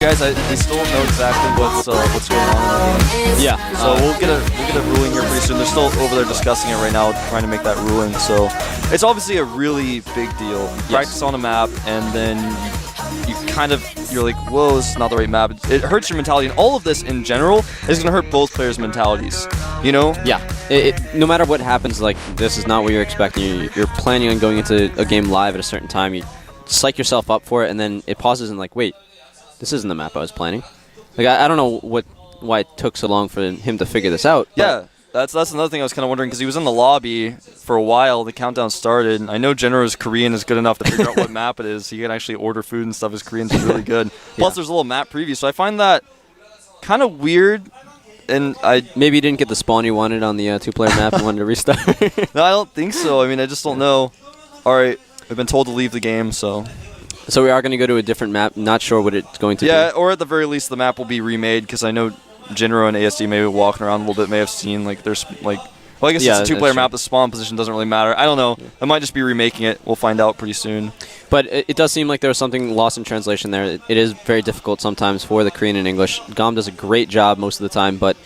Guys, we still don't know exactly what's going on in the game. Yeah. So we'll get a ruling here pretty soon. They're still over there discussing it right now, trying to make that ruling. So it's obviously a really big deal. You practice on a map, and then you're like, whoa, this is not the right map. It hurts your mentality, and all of this in general is going to hurt both players' mentalities. You know? Yeah. No matter what happens, like, this is not what you're expecting. You're planning on going into a game live at a certain time. You psych yourself up for it, and then it pauses and like, wait, this isn't the map I was planning. Like, I don't know why it took so long for him to figure this out. Yeah, that's another thing I was kind of wondering, because he was in the lobby for a while. The countdown started. And I know Jinro's Korean is good enough to figure out what map it is. He can actually order food and stuff. His Korean's really good. Plus, there's a little map preview. So I find that kind of weird. And maybe you didn't get the spawn you wanted on the two-player map and wanted to restart. No, I don't think so. I mean, I just don't know. All right, I've been told to leave the game, so... So we are going to go to a different map. Not sure what it's going to be. Yeah, or at the very least, the map will be remade, because I know Jinro and ASD maybe walking around a little bit may have seen, like, there's, like... Well, I guess it's a two-player map. The spawn position doesn't really matter. I don't know. I might just be remaking it. We'll find out pretty soon. But it does seem like there was something lost in translation there. It is very difficult sometimes for the Korean and English. GOM does a great job most of the time, but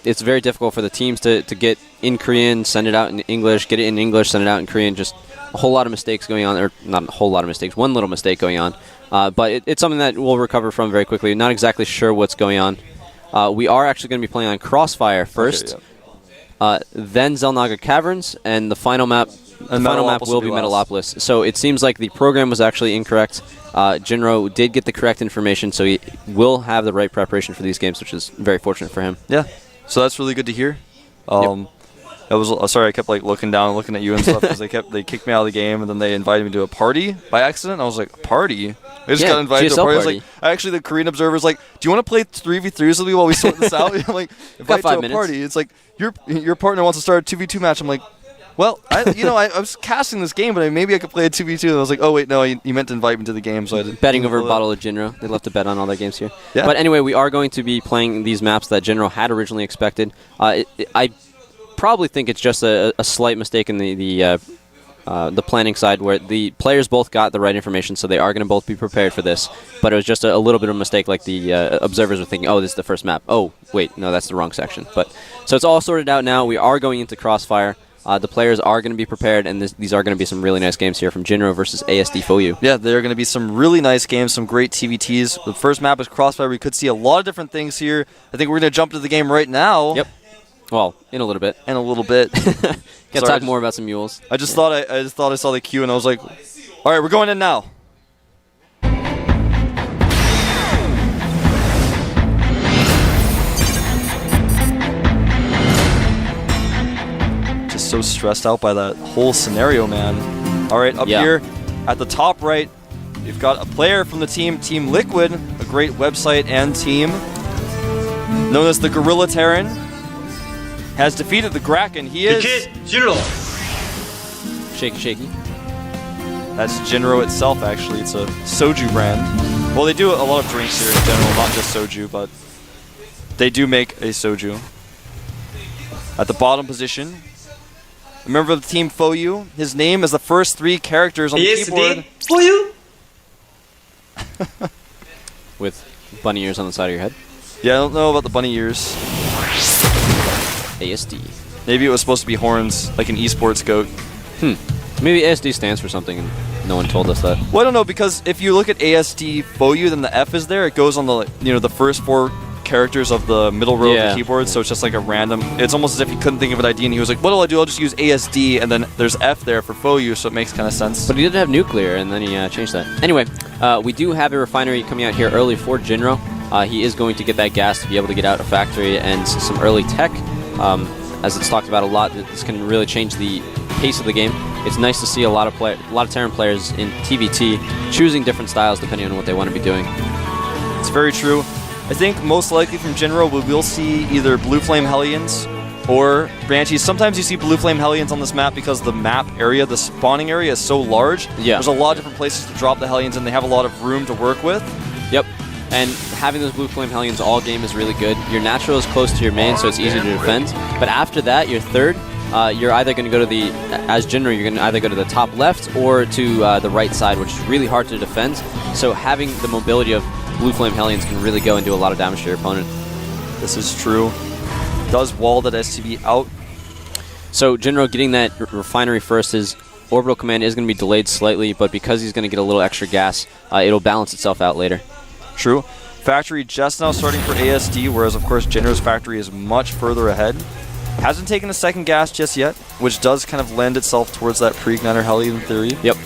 it's very difficult for the teams to get in Korean, send it out in English, get it in English, send it out in Korean. Just a whole lot of mistakes going on, or not a whole lot of mistakes, one little mistake going on. But it's something that we'll recover from very quickly. Not exactly sure what's going on. We are actually going to be playing on Crossfire first, then Zelnaga Caverns, and the final map will be Metalopolis. So it seems like the program was actually incorrect. Jinro did get the correct information, so he will have the right preparation for these games, which is very fortunate for him. Yeah, so that's really good to hear. I was sorry, I kept like looking down and looking at you and stuff, because they kicked me out of the game, and then they invited me to a party by accident. And I was like, a party? I just got invited to a party. I was like, actually, the Korean observer's like, do you want to play 3v3s with me while we sort this out? I'm like, invite to a party. It's like, your partner wants to start a 2v2 match. I'm like, well, I was casting this game, but maybe I could play a 2v2. And I was like, oh wait, no, you meant to invite me to the game, so I didn't. Betting over a bottle of Jinro. They love to bet on all their games here. Yeah. But anyway, we are going to be playing these maps that Jinro had originally expected. I probably think it's just a slight mistake in the planning side, where the players both got the right information, so they are going to both be prepared for this. But it was just a little bit of a mistake, like the observers were thinking, oh, this is the first map. Oh, wait, no, that's the wrong section. So it's all sorted out now. We are going into Crossfire. The players are going to be prepared, and these are going to be some really nice games here from Jinro versus ASD FOU. Yeah, there are going to be some really nice games, some great TVTs. The first map is Crossfire. We could see a lot of different things here. I think we're going to jump into the game right now. Yep. Well, in a little bit. Gotta talk more about some mules. I just thought I saw the queue, and I was like, all right, we're going in now. Just so stressed out by that whole scenario, man. All right, up here at the top right, we've got a player from the Team Liquid, a great website and team, known as the Gorilla Terran. Has defeated the Kraken. He is Jinro. Shaky. That's Jinro itself, actually. It's a soju brand. Well, they do a lot of drinks here in general, not just soju, but they do make a soju. At the bottom position, a member of the Team FOU. His name is the first 3 characters on the keyboard. FOU? With bunny ears on the side of your head. Yeah, I don't know about the bunny ears. ASD. Maybe it was supposed to be horns, like an esports goat. Maybe ASD stands for something and no one told us that. Well, I don't know, because if you look at ASD FOU, then the F is there. It goes on the the first 4 characters of the middle row of the keyboard, so it's just like a random... It's almost as if he couldn't think of an ID, and he was like, what'll I do? I'll just use ASD, and then there's F there for FOU, so it makes kind of sense. But he did have nuclear, and then he changed that. Anyway, we do have a refinery coming out here early for Jinro. He is going to get that gas to be able to get out a factory and some early tech. As it's talked about a lot, this can really change the pace of the game. It's nice to see a lot of Terran players in TVT choosing different styles depending on what they want to be doing. It's very true. I think most likely from Jinro, we will see either Blue Flame Hellions or Banshees. Sometimes you see Blue Flame Hellions on this map because the map area, the spawning area, is so large. Yeah. There's a lot of different places to drop the Hellions, and they have a lot of room to work with. Yep. And having those Blue Flame Hellions all game is really good. Your natural is close to your main, so it's easy to defend. But after that, your third, you're either going to go to the, as Jinro, you're going to either go to the top left or to the right side, which is really hard to defend. So having the mobility of Blue Flame Hellions can really go and do a lot of damage to your opponent. This is true. Does wall that SCV out. So Jinro getting that refinery first, his orbital command is going to be delayed slightly, but because he's going to get a little extra gas, it'll balance itself out later. True. Factory just now starting for ASD, whereas of course Jinro's factory is much further ahead. Hasn't taken a second gas just yet, which does kind of lend itself towards that pre-igniter Hellion theory. Yep.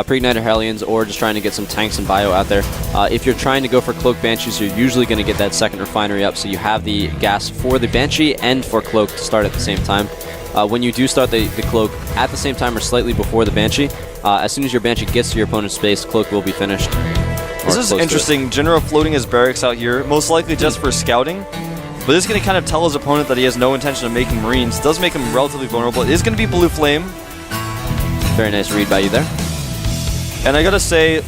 Pre-igniter Hellions, or just trying to get some tanks and bio out there. If you're trying to go for Cloak Banshees, you're usually going to get that second refinery up, so you have the gas for the Banshee and for Cloak to start at the same time. When you do start the Cloak at the same time or slightly before the Banshee, as soon as your Banshee gets to your opponent's space, Cloak will be finished. This is interesting. Jinro floating his barracks out here, most likely just for scouting. But this is going to kind of tell his opponent that he has no intention of making Marines. Does make him relatively vulnerable. It is going to be Blue Flame. Very nice read by you there. And I gotta say,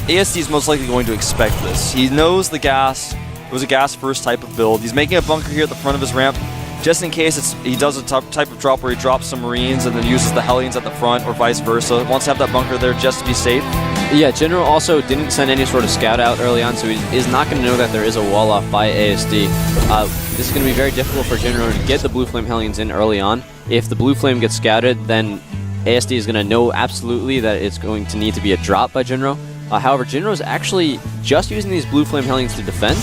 ASD is most likely going to expect this. He knows the gas. It was a gas first type of build. He's making a bunker here at the front of his ramp, just in case he does a type of drop where he drops some Marines and then uses the Hellions at the front, or vice versa. Wants to have that bunker there just to be safe. Yeah, Jinro also didn't send any sort of scout out early on, so he is not going to know that there is a wall off by ASD. This is going to be very difficult for Jinro to get the Blue Flame Hellions in early on. If the Blue Flame gets scouted, then ASD is going to know absolutely that it's going to need to be a drop by Jinro. However, Jinro is actually just using these Blue Flame Hellions to defend,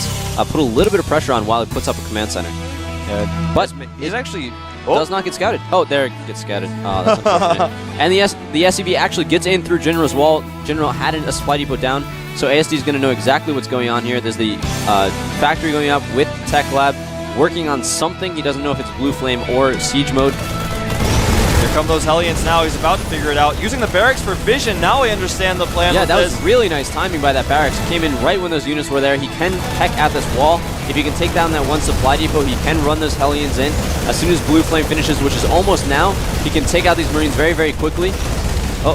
put a little bit of pressure on while he puts up a command center. Yeah, but he's actually does not get scouted. Oh, there it gets scouted. That's unfortunate. And the SCV actually gets in through Jinro's wall. Jinro had a supply depot down, so ASD is going to know exactly what's going on here. There's the factory going up with Tech Lab, working on something. He doesn't know if it's Blue Flame or Siege mode. Here come those Hellions now. He's about to figure it out. Using the barracks for vision. Now I understand the plan. Yeah, that was really nice timing by that barracks. He came in right when those units were there. He can peck at this wall. If he can take down that one supply depot, he can run those Hellions in. As soon as Blue Flame finishes, which is almost now, he can take out these Marines very, very quickly. Oh,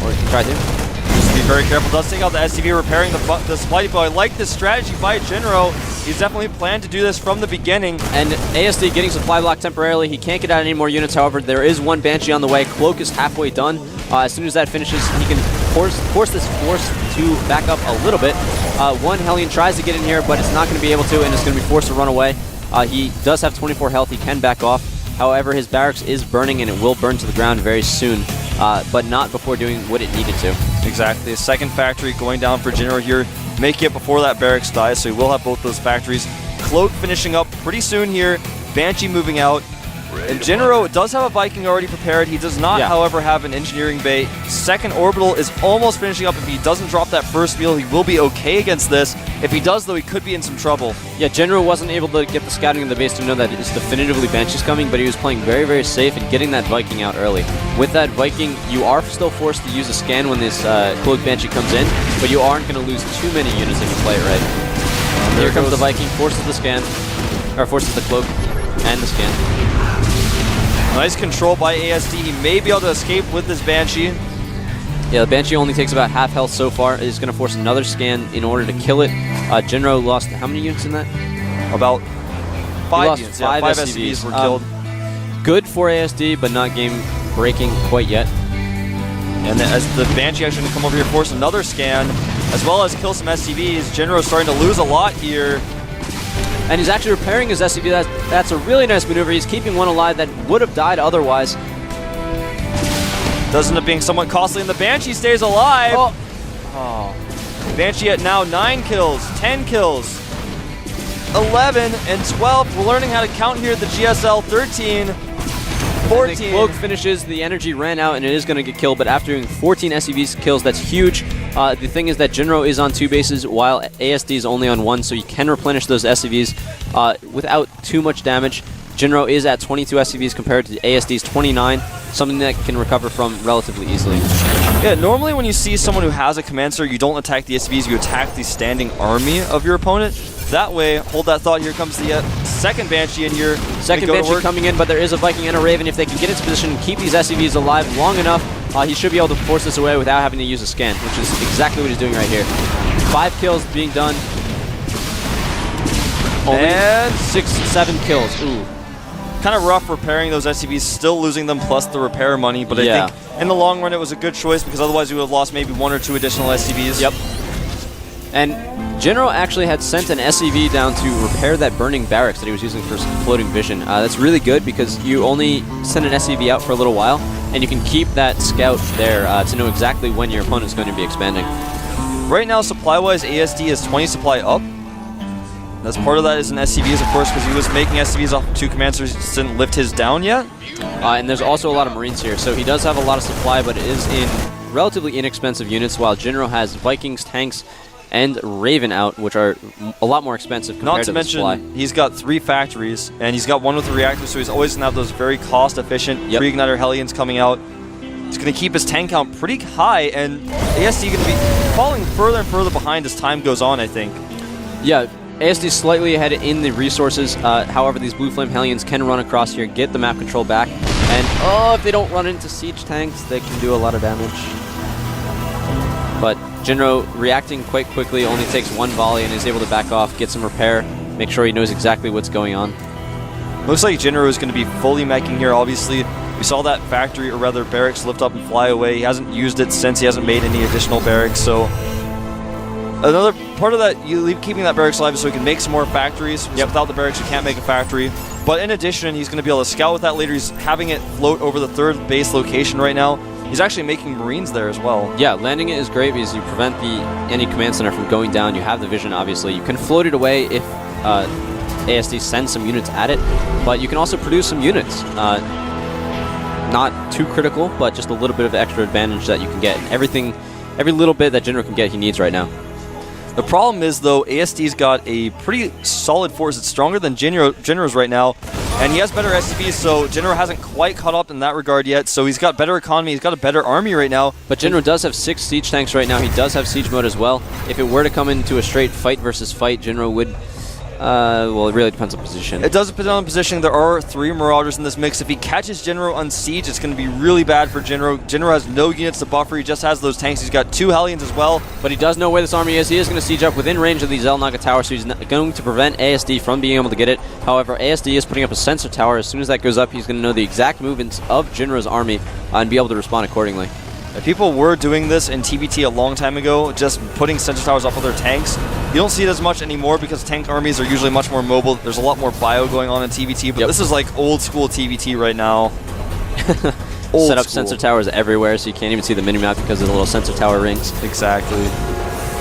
or he can try to. Just be very careful. Does take out the SCV, repairing the supply depot. I like this strategy by Jinro. He's definitely planned to do this from the beginning. And ASD getting supply block temporarily. He can't get out any more units, however. There is one Banshee on the way. Cloak is halfway done. As soon as that finishes, he can force this force to back up a little bit. One Hellion tries to get in here, but it's not going to be able to, and it's going to be forced to run away. He does have 24 health. He can back off. However, his barracks is burning, and it will burn to the ground very soon, but not before doing what it needed to. Exactly. A second factory going down for Jinro here, making it before that barracks dies, so he will have both those factories. Cloak finishing up pretty soon here. Banshee moving out. And Jinro does have a Viking already prepared. He does not, however, have an engineering bay. Second orbital is almost finishing up. If he doesn't drop that first wheel, he will be okay against this. If he does, though, he could be in some trouble. Yeah, Jinro wasn't able to get the scouting in the base to know that it's definitively Banshee's coming, but he was playing very, very safe and getting that Viking out early. With that Viking, you are still forced to use a scan when this Cloak Banshee comes in, but you aren't going to lose too many units if you play it right. Here comes the Viking, forces the scan, or forces the Cloak and the scan. Nice control by ASD. He may be able to escape with this Banshee. Yeah, the Banshee only takes about half health so far. He's going to force another scan in order to kill it. Jinro lost how many units in that? About 5 units. Five, five SCVs were killed. Good for ASD, but not game-breaking quite yet. And then as the Banshee actually going to come over here, force another scan, as well as kill some SCVs. Jinro's starting to lose a lot here. And he's actually repairing his SCV. That's a really nice maneuver. He's keeping one alive that would have died otherwise. Does end up being somewhat costly, and the Banshee stays alive. Oh. Banshee at now 9 kills, 10 kills, 11, and 12. We're learning how to count here at the GSL. 13, 14. The Cloak finishes, the energy ran out, and it is going to get killed, but after doing 14 SCVs kills, that's huge. The thing is that Jinro is on 2 bases, while ASD is only on 1, so you can replenish those SCVs without too much damage. Jinro is at 22 SCVs compared to ASD's 29, something that can recover from relatively easily. Yeah, normally when you see someone who has a command center, you don't attack the SCVs, you attack the standing army of your opponent. That way, hold that thought, here comes the second Banshee in here. Second Banshee coming in, but there is a Viking and a Raven. If they can get into position and keep these SCVs alive long enough, he should be able to force this away without having to use a scan, which is exactly what he's doing right here. 5 kills being done. Only 6, 7 kills. Ooh. Kind of rough repairing those SCVs, still losing them plus the repair money, but I think in the long run it was a good choice because otherwise you would have lost maybe 1 or 2 additional SCVs. Yep. And Jinro actually had sent an SCV down to repair that burning barracks that he was using for floating vision. That's really good because you only send an SCV out for a little while, and you can keep that scout there to know exactly when your opponent is going to be expanding. Right now, supply-wise, ASD is 20 supply up. As part of that is an SCVs, of course, because he was making SCVs off of 2 commands, so he just didn't lift his down yet. And there's also a lot of Marines here, so he does have a lot of supply, but it is in relatively inexpensive units, while Jinro has Vikings, tanks, and Raven out, which are a lot more expensive compared to the supply. Not to mention, he's got 3 factories, and he's got 1 with a reactor, so he's always going to have those very cost-efficient pre-igniter Hellions coming out. He's going to keep his tank count pretty high, and ASD going to be falling further and further behind as time goes on, I think. Yeah, ASD is slightly ahead in the resources. However, these Blue Flame Hellions can run across here, get the map control back, and if they don't run into siege tanks, they can do a lot of damage. But Jinro reacting quite quickly, only takes 1 volley and is able to back off, get some repair, make sure he knows exactly what's going on. Looks like Jinro is going to be fully meching here, obviously. We saw that factory, or rather barracks, lift up and fly away. He hasn't used it since. He hasn't made any additional barracks, so... Another part of that, keeping that barracks alive is so he can make some more factories. Without the barracks, you can't make a factory. But in addition, he's going to be able to scout with that later. He's having it float over the 3rd base location right now. He's actually making Marines there as well. Yeah, landing it is great because you prevent any command center from going down. You have the vision, obviously. You can float it away if ASD sends some units at it, but you can also produce some units. Not too critical, but just a little bit of extra advantage that you can get. Every little bit that Jinro can get, he needs right now. The problem is, though, ASD's got a pretty solid force. It's stronger than Jinro's right now, and he has better SCVs, so Jinro hasn't quite caught up in that regard yet, so he's got better economy, he's got a better army right now. But Jinro does have 6 siege tanks right now. He does have siege mode as well. If it were to come into a straight fight versus fight, Jinro would... well, it really depends on position. It does depend on positioning. There are 3 Marauders in this mix. If he catches Jinro on siege, it's going to be really bad for Jinro. Jinro has no units to buffer. He just has those tanks. He's got 2 Hellions as well. But he does know where this army is. He is going to siege up within range of the Xel'Naga Tower, so he's going to prevent ASD from being able to get it. However, ASD is putting up a sensor tower. As soon as that goes up, he's going to know the exact movements of Jinro's army and be able to respond accordingly. People were doing this in TBT a long time ago, just putting sensor towers up with their tanks. You don't see it as much anymore because tank armies are usually much more mobile. There's a lot more bio going on in TBT, but this is like old school TBT right now. Set up sensor towers everywhere so you can't even see the minimap because of the little sensor tower rings. Exactly.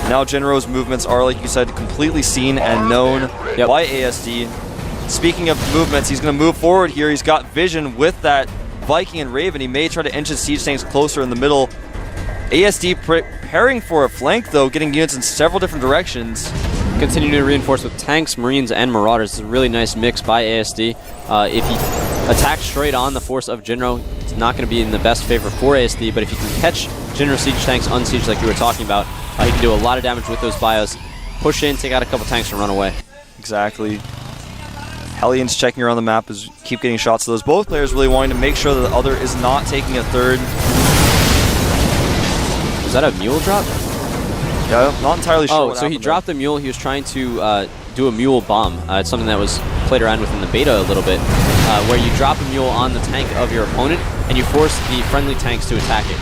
Now Jinro's movements are, like you said, completely seen and known by ASD. Speaking of movements, he's going to move forward here. He's got vision with that Viking and Raven. He may try to inch his siege tanks closer in the middle. ASD preparing for a flank, though, getting units in several different directions. Continuing to reinforce with tanks, Marines, and Marauders. It's a really nice mix by ASD. If he attacks straight on the force of Jinro, it's not going to be in the best favor for ASD, but if he can catch Jinro siege tanks unsieged like you were talking about, he can do a lot of damage with those bios. Push in, take out a couple tanks, and run away. Exactly. Hellions checking around the map as keep getting shots to those. Both players really wanting to make sure that the other is not taking a 3rd. Was that a mule drop? Yeah, I'm not entirely sure. Oh, so he dropped the mule. He was trying to do a mule bomb. It's something that was played around with in the beta a little bit, where you drop a mule on the tank of your opponent and you force the friendly tanks to attack it.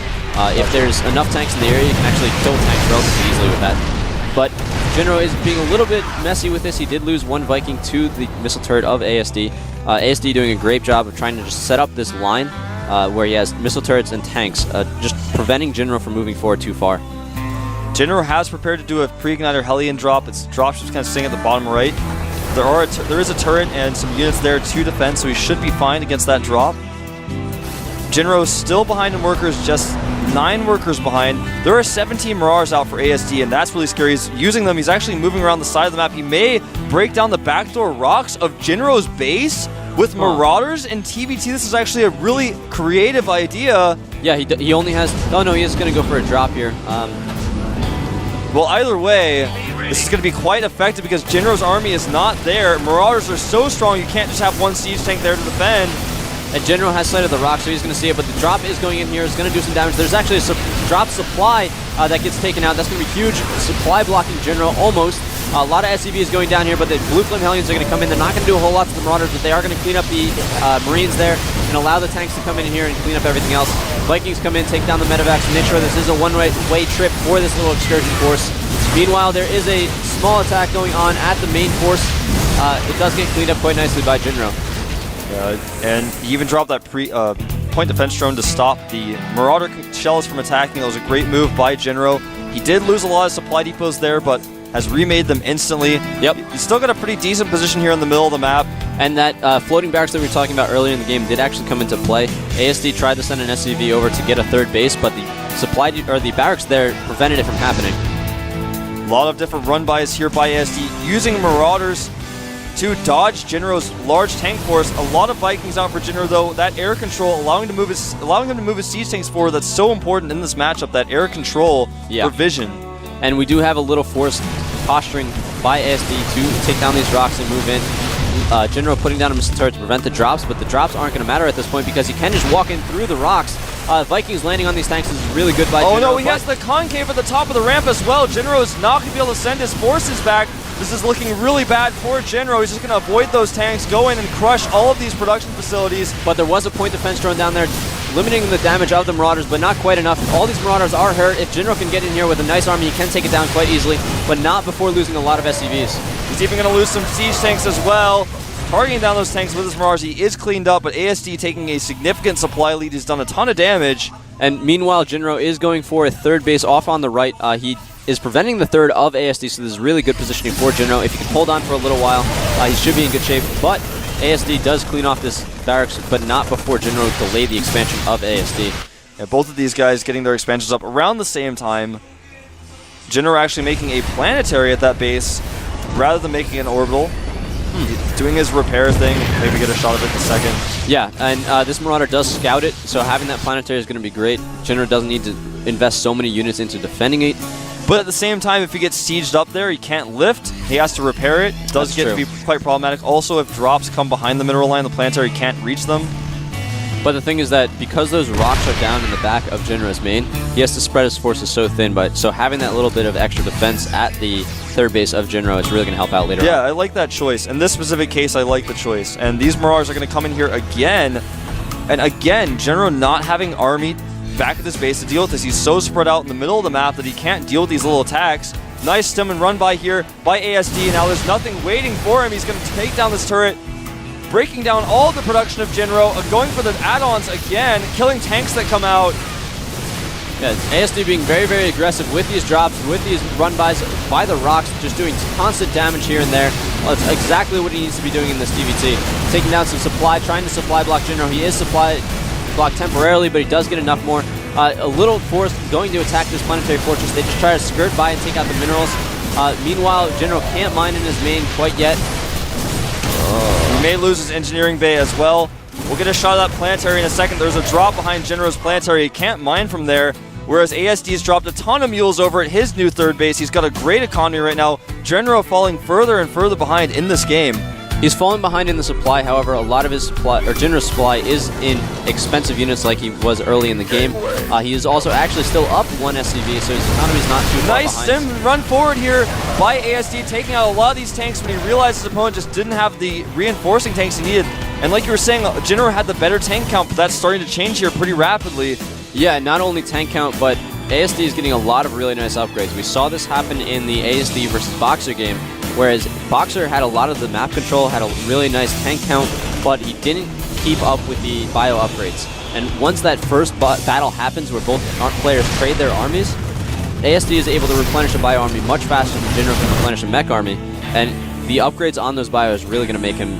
If there's enough tanks in the area, you can actually kill tanks relatively easily with that. But Jinro is being a little bit messy with this. He did lose 1 Viking to the missile turret of ASD. ASD doing a great job of trying to just set up this line where he has missile turrets and tanks, just preventing Jinro from moving forward too far. Jinro has prepared to do a pre-igniter Hellion drop. Its dropship's kind of sitting at the bottom right. There is a turret and some units there to defend, so he should be fine against that drop. Jinro still behind in workers, just 9 workers behind. There are 17 Marauders out for ASD, and that's really scary. He's using them. He's actually moving around the side of the map. He may break down the backdoor rocks of Jinro's base with Marauders in TBT. This is actually a really creative idea. Yeah, he only has... Oh, no, he is going to go for a drop here. Well, either way, this is going to be quite effective because Jinro's army is not there. Marauders are so strong, you can't just have 1 siege tank there to defend. And Jinro has sight of the rock, so he's going to see it, but the drop is going in here. It's going to do some damage. There's actually a drop supply that gets taken out. That's going to be huge. Supply blocking Jinro, almost. A lot of SCV is going down here, but the Blue Flame Hellions are going to come in. They're not going to do a whole lot to the Marauders, but they are going to clean up the Marines there and allow the tanks to come in here and clean up everything else. Vikings come in, take down the medevacs. Nitro, this is a one-way trip for this little excursion force. Meanwhile, there is a small attack going on at the main force. It does get cleaned up quite nicely by Jinro. And he even dropped that point defense drone to stop the Marauder shells from attacking. That was a great move by Jinro. He did lose a lot of supply depots there, but has remade them instantly. Yep. He's still got a pretty decent position here in the middle of the map. And that floating barracks that we were talking about earlier in the game did actually come into play. ASD tried to send an SCV over to get a third base, but the barracks there prevented it from happening. A lot of different run-bys here by ASD, using Marauders to dodge Jinro's large tank force. A lot of Vikings out for Jinro, though. That air control allowing him to move his siege tanks forward. That's so important in this matchup, that air control provision. And we do have a little force posturing by ASD to take down these rocks and move in. Jinro putting down a missile turret to prevent the drops, but the drops aren't going to matter at this point because he can just walk in through the rocks. Vikings landing on these tanks is really good by Jinro. Oh no, he has the concave at the top of the ramp as well. Jinro is not going to be able to send his forces back. This is looking really bad for Jinro. He's just going to avoid those tanks, go in and crush all of these production facilities. But there was a point defense drone down there, limiting the damage of the Marauders, but not quite enough. All these Marauders are hurt. If Jinro can get in here with a nice army, he can take it down quite easily, but not before losing a lot of SCVs. He's even going to lose some siege tanks as well. Targeting down those tanks with his Marauders, he is cleaned up, but ASD taking a significant supply lead. He's done a ton of damage. And meanwhile, Jinro is going for a third base off on the right. He is preventing the third of ASD, so this is really good positioning for Jinro. If he can hold on for a little while, he should be in good shape. But ASD does clean off this barracks, but not before Jinro delay the expansion of ASD. Yeah, both of these guys getting their expansions up around the same time. Jinro actually making a planetary at that base rather than making an orbital. He's doing his repair thing. Maybe get a shot of it in a second. Yeah, and this Marauder does scout it, so having that planetary is going to be great. Jinro doesn't need to invest so many units into defending it. But at the same time, if he gets sieged up there, he can't lift. He has to repair it. Does get to be quite problematic. Also, if drops come behind the mineral line, the planetary can't reach them. But the thing is that because those rocks are down in the back of Jinro's main, he has to spread his forces so thin. But so having that little bit of extra defense at the third base of Jinro is really going to help out later on. Yeah, I like that choice. In this specific case, I like the choice. And these Marauders are going to come in here again. And again, Jinro not having army back at this base to deal with this. He's so spread out in the middle of the map that he can't deal with these little attacks. Nice stem and run by here by ASD. Now there's nothing waiting for him. He's going to take down this turret, breaking down all the production of Jinro, going for the add-ons again, killing tanks that come out. Yeah, ASD being very, very aggressive with these drops, with these run-bys by the rocks, just doing constant damage here and there. Well, that's exactly what he needs to be doing in this DVT. Taking down some supply, trying to supply block Jinro. He is supply blocked temporarily, but he does get enough more. A little force going to attack this planetary fortress. They just try to skirt by and take out the minerals. Meanwhile, Jinro can't mine in his main quite yet. He may lose his engineering bay as well. We'll get a shot of that planetary in a second. There's a drop behind Jinro's planetary. He can't mine from there. Whereas ASD's dropped a ton of mules over at his new third base. He's got a great economy right now. Jinro falling further and further behind in this game. He's fallen behind in the supply. However, a lot of his supply, or Jinro's supply, is in expensive units like he was early in the game. He is also actually still up one SCV, so his economy's not too far Nice behind. sim run forward here by ASD, taking out a lot of these tanks when he realized his opponent just didn't have the reinforcing tanks he needed. And like you were saying, Jinro had the better tank count, but that's starting to change here pretty rapidly. Yeah, not only tank count, but ASD is getting a lot of really nice upgrades. We saw this happen in the ASD versus Boxer game, whereas Boxer had a lot of the map control, had a really nice tank count, but he didn't keep up with the bio upgrades. And once that first battle happens where both players trade their armies, ASD is able to replenish a bio army much faster than Jinro can replenish a mech army. And the upgrades on those bios is really going to make him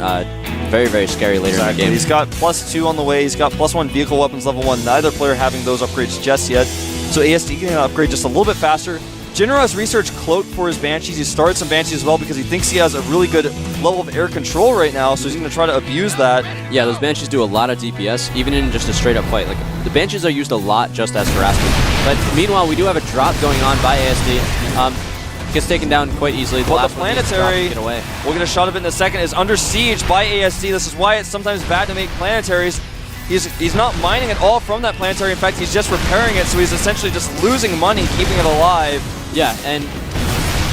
very, very scary later in the game. He's got +2 on the way. He's got +1 vehicle weapons level 1. Neither player having those upgrades just yet. So ASD can upgrade just a little bit faster. Jinro has researched Cloak for his Banshees. He started some Banshees as well because he thinks he has a really good level of air control right now, so he's going to try to abuse that. Yeah, those Banshees do a lot of DPS, even in just a straight-up fight. Like, the Banshees are used a lot just as harassment. But meanwhile, we do have a drop going on by ASD. Gets taken down quite easily. Well, the planetary, we'll get a shot of it in a second, is under siege by ASD. This is why it's sometimes bad to make planetaries. He's not mining at all from that planetary. In fact, he's just repairing it, so he's essentially just losing money, keeping it alive. Yeah, and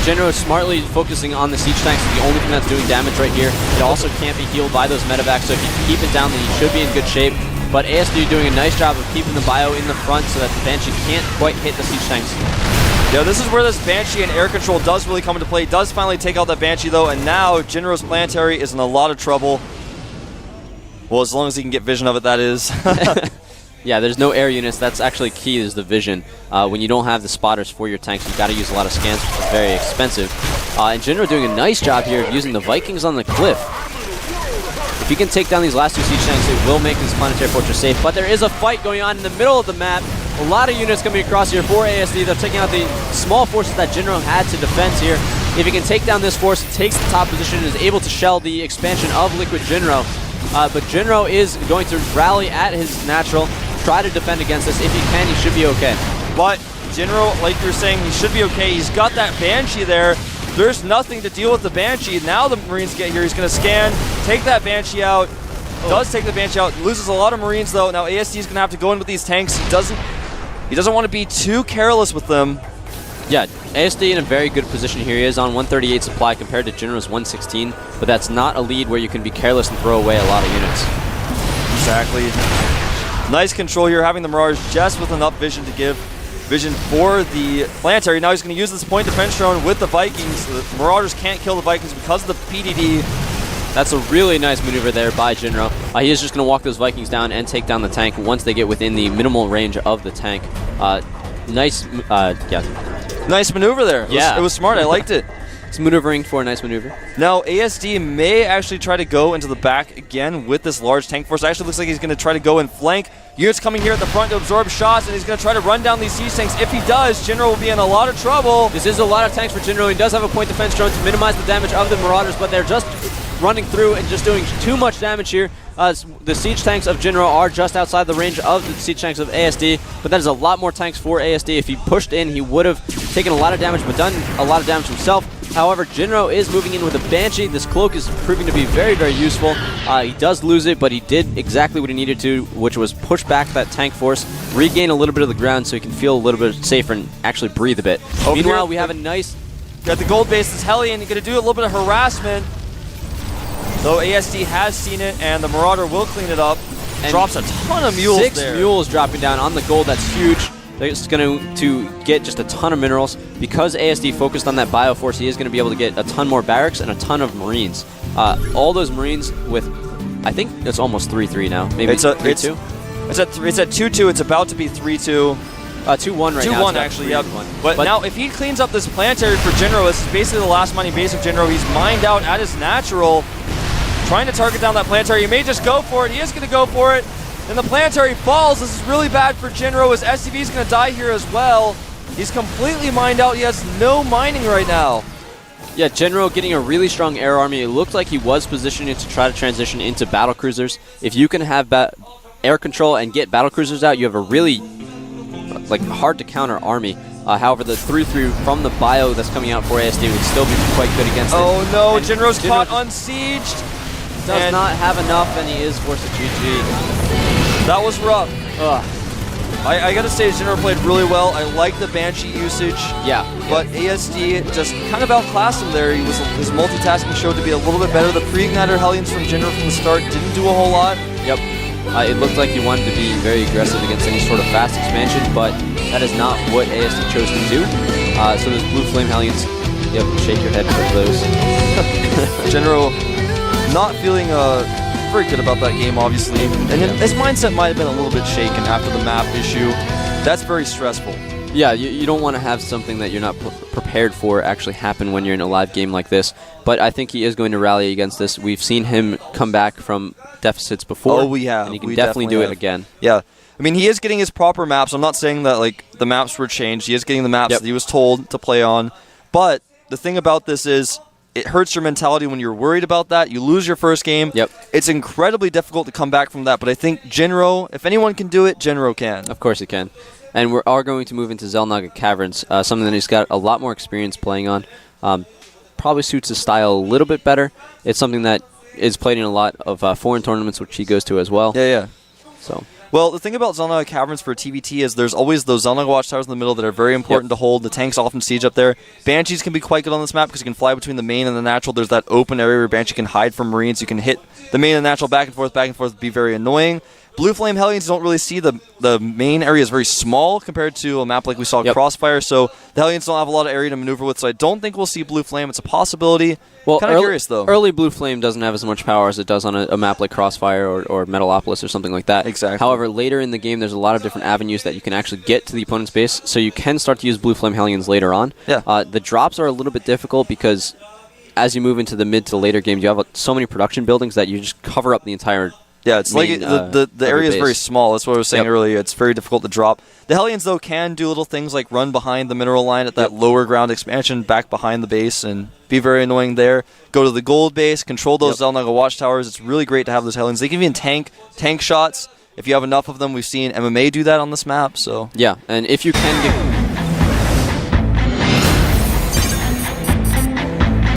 Jinro is smartly focusing on the siege tanks. The only thing that's doing damage right here. It also can't be healed by those medevacs, so if you can keep it down, then you should be in good shape. but ASD doing a nice job of keeping the bio in the front so that the Banshee can't quite hit the siege tanks. Yeah, this is where this Banshee and air control does really come into play. Does finally take out that Banshee, though, and now Jinro's planetary is in a lot of trouble. Well, as long as he can get vision of it, that is. Yeah, there's no air units. That's actually key, is the vision. When you don't have the spotters for your tanks, you've got to use a lot of scans, which is very expensive. And Jinro doing a nice job here of using the Vikings on the cliff. If he can take down these last two siege tanks, it will make this planetary fortress safe. But there is a fight going on in the middle of the map. A lot of units coming across here for ASD. They're taking out the small forces that Jinro had to defend here. If he can take down this force, takes the top position, and is able to shell the expansion of Liquid Jinro. But Jinro is going to rally at his natural, try to defend against this. If he can, he should be okay. But Jinro, like you were saying, he should be okay. He's got that Banshee there. There's nothing to deal with the Banshee. Now the Marines get here. He's going to scan, take that Banshee out. Does take the Banshee out. Loses a lot of Marines, though. Now ASD is going to have to go in with these tanks. He doesn't want to be too careless with them. Yeah, ASD in a very good position here. He is on 138 supply compared to Jinro's 116, but that's not a lead where you can be careless and throw away a lot of units. Exactly. Nice control here, having the Marauders just with enough vision to give vision for the planetary. Now he's going to use this point defense drone with the Vikings. The Marauders can't kill the Vikings because of the PDD. That's a really nice maneuver there by Jinro. He is just going to walk those Vikings down and take down the tank once they get within the minimal range of the tank. Nice maneuver there. Yeah. It was smart. I liked it. It's maneuvering for a nice maneuver. Now, ASD may actually try to go into the back again with this large tank force. It actually looks like he's going to try to go and flank. Units coming here at the front to absorb shots, and he's going to try to run down these siege tanks. If he does, Jinro will be in a lot of trouble. This is a lot of tanks for Jinro. He does have a point defense drone to minimize the damage of the Marauders, but they're just running through and just doing too much damage here. The siege tanks of Jinro are just outside the range of the siege tanks of ASD, but that is a lot more tanks for ASD. If he pushed in, he would have taken a lot of damage, but done a lot of damage himself. However, Jinro is moving in with a Banshee. This cloak is proving to be very, very useful. He does lose it, but he did exactly what he needed to, which was push back that tank force, regain a little bit of the ground so he can feel a little bit safer and actually breathe a bit. Meanwhile, we have a nice... Got the gold base, this Hellion, going to do a little bit of harassment. Though ASD has seen it, and the Marauder will clean it up. And drops a ton of mules there. 6 mules dropping down on the gold. That's huge. It's going to get just a ton of minerals. Because ASD focused on that bioforce, he is going to be able to get a ton more barracks and a ton of Marines. All those Marines with, I think it's almost 3-3 now. Maybe it's 3-2. It's at 2-2. It's about to be 3-2. 2-1 right now. 2-1 actually, yep. But now if he cleans up this planetary for Jinro, this is basically the last mining base of Jinro. He's mined out at his natural, trying to target down that planetary. He may just go for it. He is going to go for it. And the planetary falls. This is really bad for Jinro, as SCV is going to die here as well. He's completely mined out. He has no mining right now. Yeah, Jinro getting a really strong air army. It looked like he was positioning to try to transition into battle cruisers. If you can have air control and get battle cruisers out, you have a really hard to counter army. However, the 3-3 from the bio that's coming out for ASD would still be quite good against it. Oh no, Jinro's caught unsieged. Does not have enough, and he is forced to GG. That was rough. I gotta say, Jinro played really well. I like the Banshee usage. Yeah. But ASD just kind of outclassed him there. His multitasking showed to be a little bit better. The pre-igniter Hellions from Jinro from the start didn't do a whole lot. Yep. It looked like he wanted to be very aggressive against any sort of fast expansion, but that is not what ASD chose to do. So those Blue Flame Hellions, yep, shake your head for those. Jinro not feeling very good about that game, obviously. And his mindset might have been a little bit shaken after the map issue. That's very stressful. Yeah, you don't want to have something that you're not prepared for actually happen when you're in a live game like this. But I think he is going to rally against this. We've seen him come back from deficits before. Oh, we have. And he can definitely do it again. Yeah. I mean, he is getting his proper maps. I'm not saying that the maps were changed. He is getting the maps that he was told to play on. But the thing about this is, it hurts your mentality when you're worried about that. You lose your first game. Yep. It's incredibly difficult to come back from that. But I think Jinro, if anyone can do it, Jinro can. Of course he can. And we are going to move into Xel'Naga Caverns, something that he's got a lot more experience playing on. Probably suits his style a little bit better. It's something that is played in a lot of foreign tournaments, which he goes to as well. Yeah. So. Well, the thing about Xel'Naga Caverns for TVT is there's always those Xel'Naga watchtowers in the middle that are very important to hold. The tanks often siege up there. Banshees can be quite good on this map because you can fly between the main and the natural. There's that open area where Banshee can hide from Marines. You can hit the main and natural back and forth, be very annoying. Blue Flame Hellions don't really see the main area is very small compared to a map like we saw Crossfire, so the Hellions don't have a lot of area to maneuver with, so I don't think we'll see Blue Flame. It's a possibility. Well, kind of curious, though. Early Blue Flame doesn't have as much power as it does on a map like Crossfire or Metalopolis or something like that. Exactly. However, later in the game, there's a lot of different avenues that you can actually get to the opponent's base, so you can start to use Blue Flame Hellions later on. Yeah. The drops are a little bit difficult because as you move into the mid to later games, you have so many production buildings that you just cover up the entire it's main, like the area is very small. That's what I was saying earlier. It's very difficult to drop. The Hellions, though, can do little things like run behind the mineral line at that lower ground expansion back behind the base and be very annoying there. Go to the gold base, control those Zelnaga watchtowers. It's really great to have those Hellions. They can even tank shots. If you have enough of them, we've seen MMA do that on this map. So yeah, and if you can get